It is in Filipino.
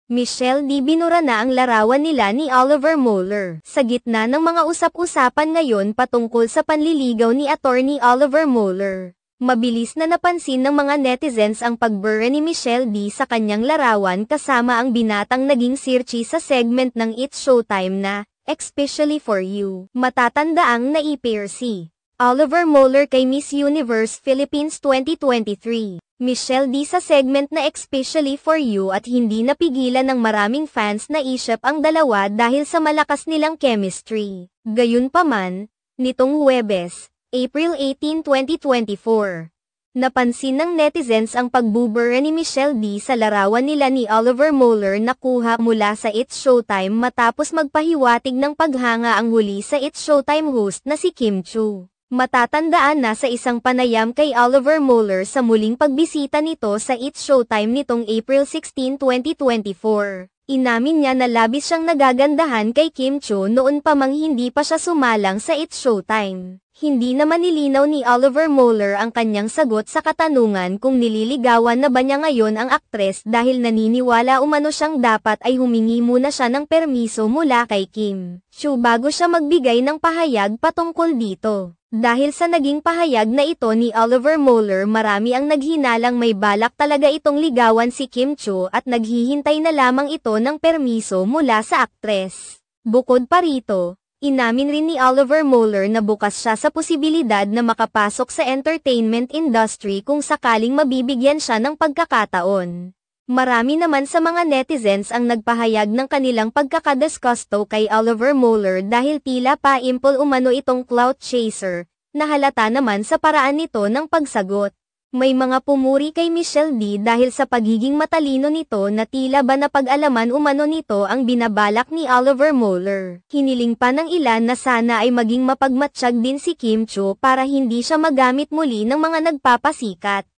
Michelle D. binura na ang larawan nila ni Oliver Mueller. Sa gitna ng mga usap-usapan ngayon patungkol sa panliligaw ni Attorney Oliver Mueller, mabilis na napansin ng mga netizens ang pagbura ni Michelle D. sa kanyang larawan kasama ang binatang naging sirchi sa segment ng It's Showtime na, Especially for You. Matatandaang na-i-pair si Oliver Mueller kay Miss Universe Philippines 2023. Michelle D. sa segment na Especially for You at hindi napigilan ng maraming fans na i-ship ang dalawa dahil sa malakas nilang chemistry. Gayunpaman, nitong Huwebes, April 18, 2024, napansin ng netizens ang pagbubura ni Michelle D. sa larawan nila ni Oliver Mueller na kuha mula sa It's Showtime matapos magpahiwatig ng paghanga ang huli sa It's Showtime host na si Kim Chiu. Matatandaan na sa isang panayam kay Oliver Mueller sa muling pagbisita nito sa It's Showtime nitong April 16, 2024. Inamin niya na labis siyang nagagandahan kay Kim Chiu noon pa mang hindi pa siya sumalang sa It's Showtime. Hindi naman nilinaw ni Oliver Mueller ang kanyang sagot sa katanungan kung nililigawan na ba niya ngayon ang aktres dahil naniniwala umano siyang dapat ay humingi muna siya ng permiso mula kay Kim Chiu bago siya magbigay ng pahayag patungkol dito. Dahil sa naging pahayag na ito ni Oliver Mueller, marami ang naghinalang may balak talaga itong ligawan si Kim Chiu at naghihintay na lamang ito ng permiso mula sa aktres. Bukod pa rito, inamin rin ni Oliver Mueller na bukas siya sa posibilidad na makapasok sa entertainment industry kung sakaling mabibigyan siya ng pagkakataon. Marami naman sa mga netizens ang nagpahayag ng kanilang pagkakadisgusto kay Oliver Mueller dahil tila pa-impol umano itong clout chaser, na halata naman sa paraan nito ng pagsagot. May mga pumuri kay Michelle D. dahil sa pagiging matalino nito na tila ba napag-alaman umano nito ang binabalak ni Oliver Mueller. Hiniling pa ng ilan na sana ay maging mapagmatsyag din si Kim Chiu para hindi siya magamit muli ng mga nagpapasikat.